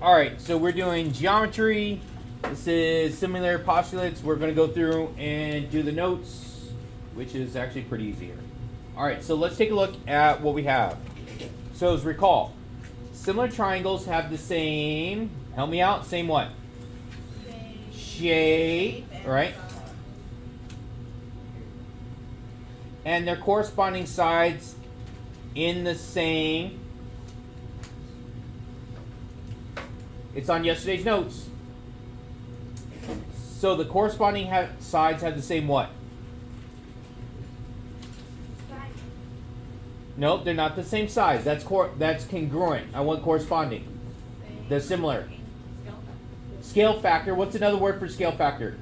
Alright, so we're doing geometry. This is Similarity Postulates. We're going to go through and do the notes, which is actually pretty easy here. Alright, so let's take a look at what we have. So as recall, similar triangles have the same, help me out, same what? Shape, right? And their corresponding sides in the same. It's on yesterday's notes. So the corresponding sides have the same what? Nope, they're not the same size. That's congruent. I want corresponding. They're similar. Scale factor. What's another word for scale factor?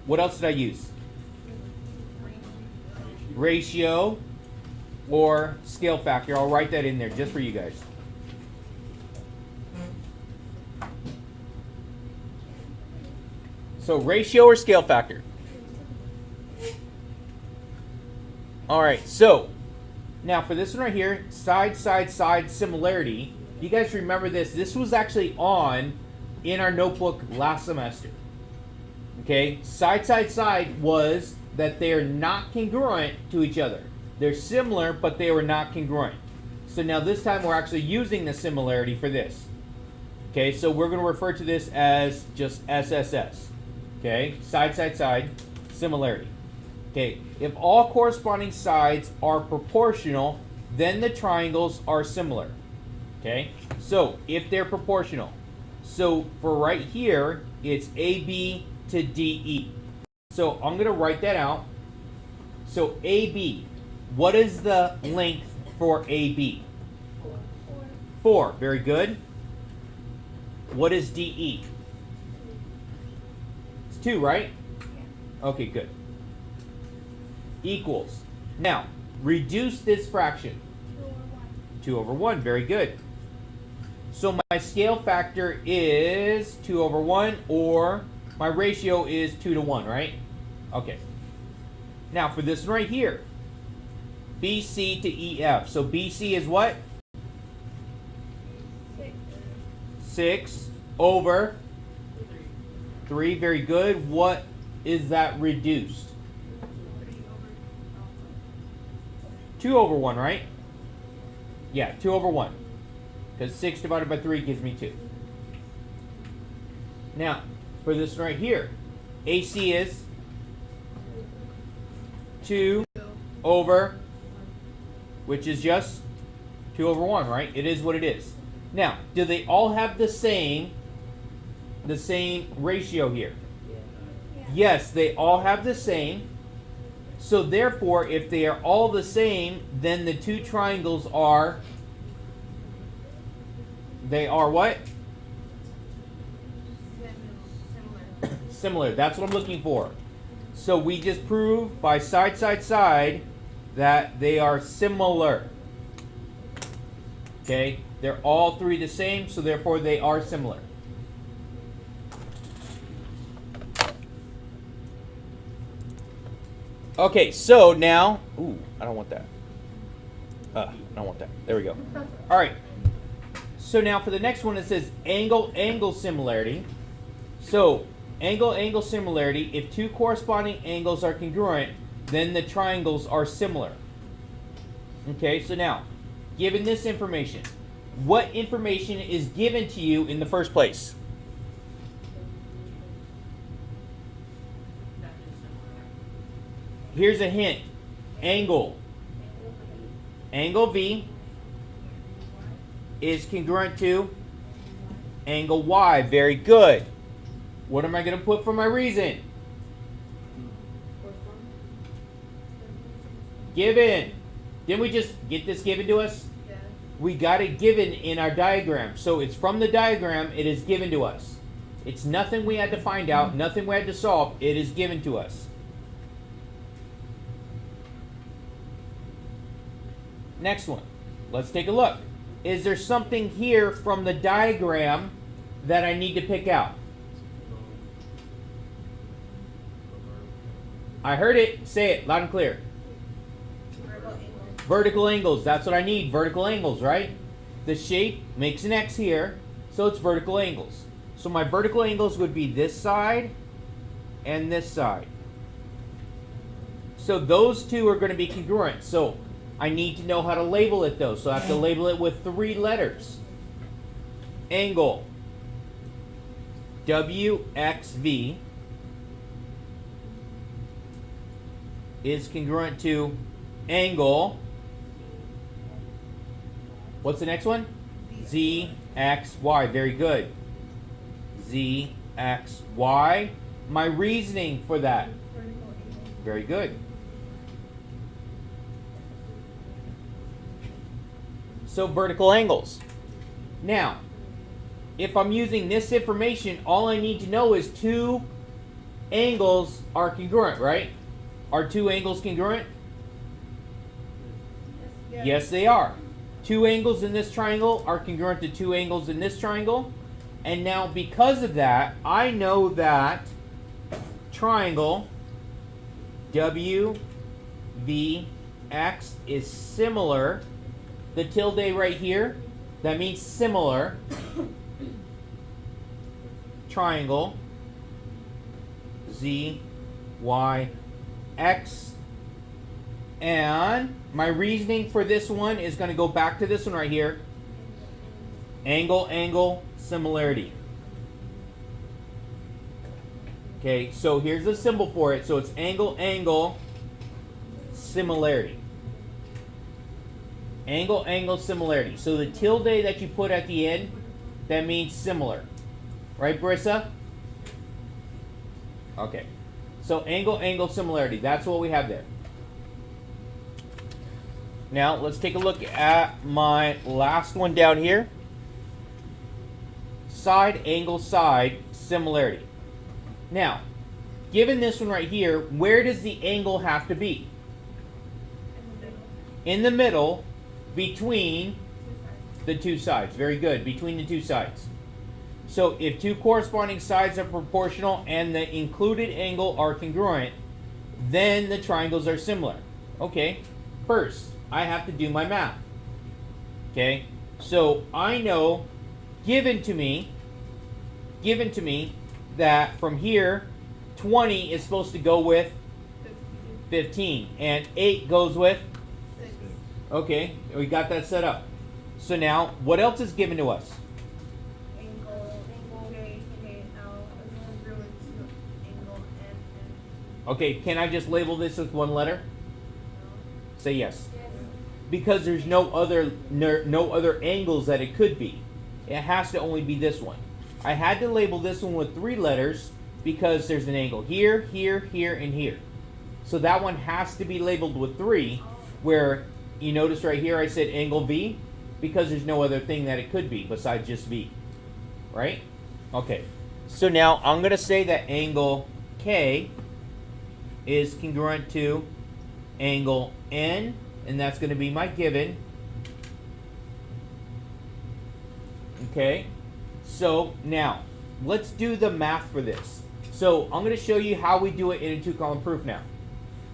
What else did I use? Ratio or scale factor. I'll write that in there just for you guys. So ratio or scale factor? All right, so now for this one right here, side, side, side similarity. You guys remember this? This was actually in our notebook last semester. Okay, side, side, side was that they're not congruent to each other. They're similar, but they were not congruent. So now this time we're actually using the similarity for this. Okay, so we're going to refer to this as just SSS. Okay, side, side, side, similarity. Okay, if all corresponding sides are proportional, then the triangles are similar. Okay, so if they're proportional, so for right here, it's AB to DE. So I'm going to write that out. So AB, what is the length for AB? 4. Very good. What is DE? 2, right? Okay, good. Equals. Now, reduce this fraction. 2 over 1. Very good. So my scale factor is 2 over 1, or my ratio is 2 to 1, right? Okay. Now for this one right here, BC to EF. So BC is what? 6 over 3, very good. What is that reduced? 2 over 1, right? Yeah, 2 over 1. Because 6 divided by 3 gives me 2. Now, for this one right here, AC is 2 over, which is just 2 over 1, right? It is what it is. Now, do they all have the same ratio here? Yeah. Yes, they all have the same. So therefore, if they are all the same, then the two triangles are, they are what? Similar. That's what I'm looking for. So we just proved by side, side, side that they are similar. Okay? They're all three the same, so therefore they are similar. Okay, so now, I don't want that. I don't want that. There we go. All right. So now for the next one, it says angle similarity. So angle similarity, if two corresponding angles are congruent, then the triangles are similar. Okay, so now, given this information, what information is given to you in the first place? Here's a hint. Angle V is congruent to angle Y. Very good. What am I going to put for my reason? Given. Didn't we just get this given to us? Yeah. We got it given in our diagram. So it's from the diagram, it is given to us. It's nothing we had to find out, nothing we had to solve. It is given to us. Next one. Let's take a look. Is there something here from the diagram that I need to pick out? I heard it. Say it loud and clear. Vertical angles. That's what I need. Vertical angles, right? The shape makes an X here. So it's vertical angles. So my vertical angles would be this side and this side. So those two are going to be congruent. So I need to know how to label it though. So I have to label it with 3 letters. Angle WXV is congruent to angle. What's the next one? ZXY. Very good. ZXY. My reasoning for that. Very good. So vertical angles. Now, if I'm using this information, all I need to know is 2 angles are congruent, right? Are 2 angles congruent? Yes, they are. 2 angles in this triangle are congruent to 2 angles in this triangle. And now because of that, I know that triangle WVX is similar. The tilde right here, that means similar. Triangle ZYX. And my reasoning for this one is going to go back to this one right here. Angle, angle, similarity. Okay, so here's the symbol for it. So it's angle, angle, similarity. Angle, angle, similarity. So the tilde that you put at the end, that means similar. Right, Brissa? Okay. So angle, angle, similarity. That's what we have there. Now, let's take a look at my last one down here. Side, angle, side, similarity. Now, given this one right here, where does the angle have to be? In the middle, between the 2 sides. Very good, between the 2 sides. So if 2 corresponding sides are proportional and the included angle are congruent, then the triangles are similar. Okay, first, I have to do my math. Okay, so I know, given to me that from here, 20 is supposed to go with 15, and 8 goes with 6. Okay, we got that set up. So now, what else is given to us? Okay, can I just label this with 1 letter? Say yes. Because there's no other angles that it could be. It has to only be this one. I had to label this one with 3 letters because there's an angle here, here, here, and here. So that one has to be labeled with 3, where you notice right here I said angle V because there's no other thing that it could be besides just V. Right? Okay. So now I'm going to say that angle K is congruent to angle N, and that's going to be my given. Okay, so now let's do the math for this. So I'm going to show you how we do it in a 2-column proof now.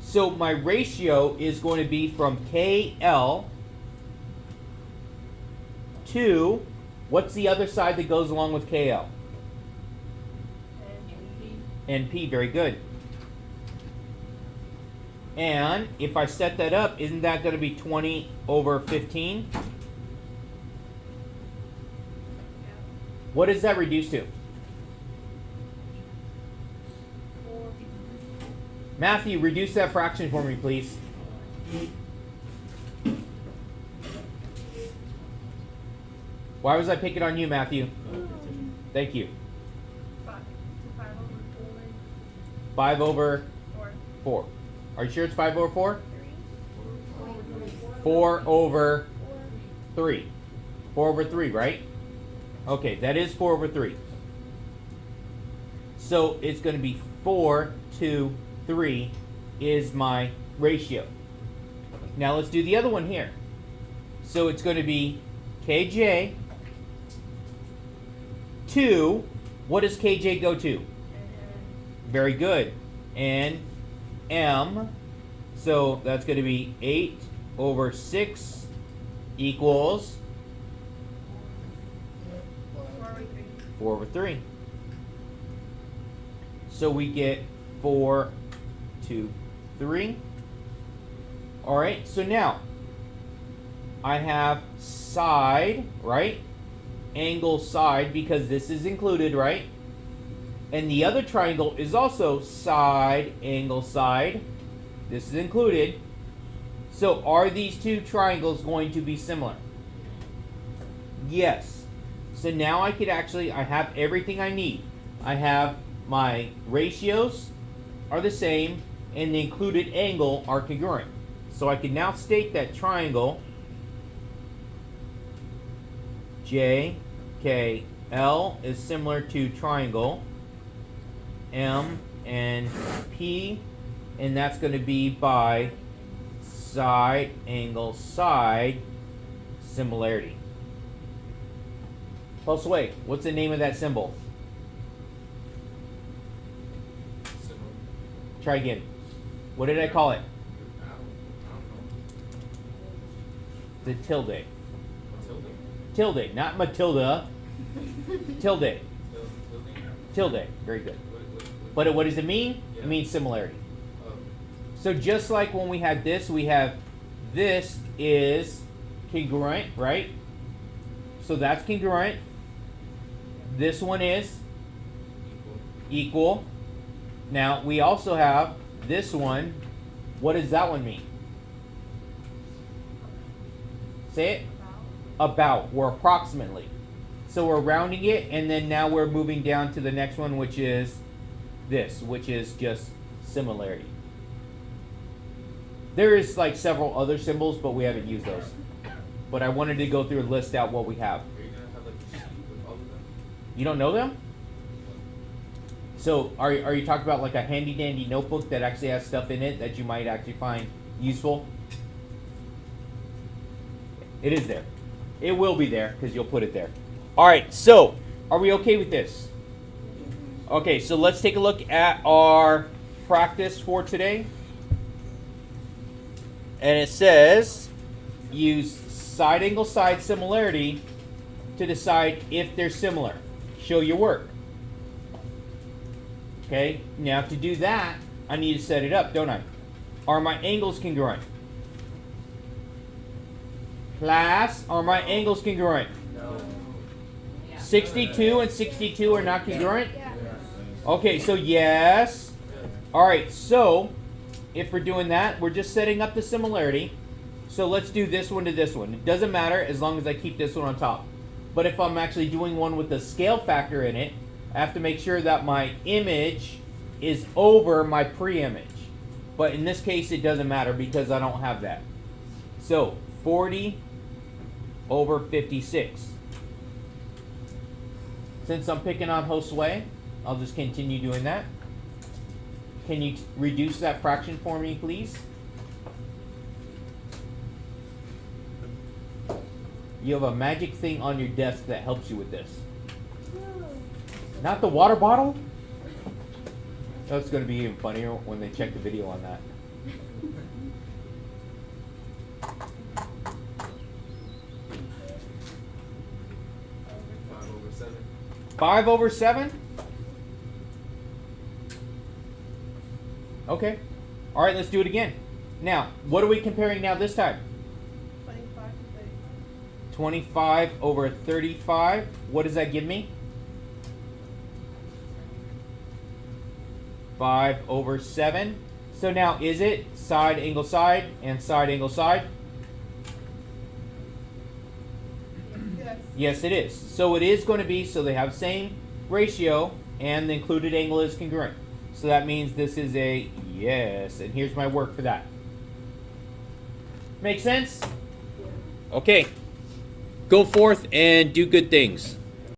So my ratio is going to be from KL to, what's the other side that goes along with KL? NP, very good. And if I set that up, isn't that going to be 20 over 15? What does that reduce to? Matthew, reduce that fraction for me, please. Why was I picking on you, Matthew? Thank you. 5 over 4. Are you sure it's 5 over 4? 4 over 3. 4 over 3, right? Okay, that is 4 over 3. So it's going to be 4 to 3 is my ratio. Now let's do the other one here. So it's going to be KJ to, what does KJ go to? Very good. And M, so that's going to be 8 over 6 equals 4 over 3. So we get 4, 2, 3. All right, so now I have side, right? Angle side, because this is included, right? And the other triangle is also side, angle side. This is included. So are these two triangles going to be similar? Yes. So now I could actually, I have everything I need. I have my ratios are the same and the included angle are congruent. So I can now state that triangle JKL is similar to triangle M and P, and that's going to be by side, angle, side, similarity. Josue, what's the name of that symbol? Try again. What did I call it? The tilde. Tilde, not Matilda. Tilde. Tilde. Very good. But what does it mean? It means similarity. So just like when we had this, we have this is congruent, right? So that's congruent. This one is equal. Now we also have this one. What does that one mean? Say it. About, or approximately. So we're rounding it, and then now we're moving down to the next one, which is this, which is just similarity. There is like several other symbols, but we haven't used those. But I wanted to go through and list out what we have. Are you gonna have like a sheet with all of them? You don't know them? So are you talking about like a handy dandy notebook that actually has stuff in it that you might actually find useful? It is there. It will be there because you'll put it there. All right, so are we okay with this? Okay, so let's take a look at our practice for today. And it says, use side angle side similarity to decide if they're similar. Show your work. Okay, now to do that, I need to set it up, don't I? Are my angles congruent? Class, are my angles congruent? No. 62 and 62 are not congruent? Okay, so yes. All right, so if we're doing that, we're just setting up the similarity. So let's do this one to this one. It doesn't matter as long as I keep this one on top. But if I'm actually doing one with the scale factor in it, I have to make sure that my image is over my pre-image. But in this case, it doesn't matter because I don't have that. So 40 over 56. Since I'm picking on Josue, I'll just continue doing that. Can you reduce that fraction for me, please? You have a magic thing on your desk that helps you with this. Not the water bottle? That's going to be even funnier when they check the video on that. Five over 7. 5 over 7? Okay. All right, let's do it again. Now, what are we comparing now this time? 25 to 35. 25 over 35. What does that give me? 5 over 7. So now, is it side angle side and side angle side? Yes. Yes, it is. So it is going to be, so they have same ratio and the included angle is congruent. So that means this is a yes. And here's my work for that. Make sense? Okay. Go forth and do good things.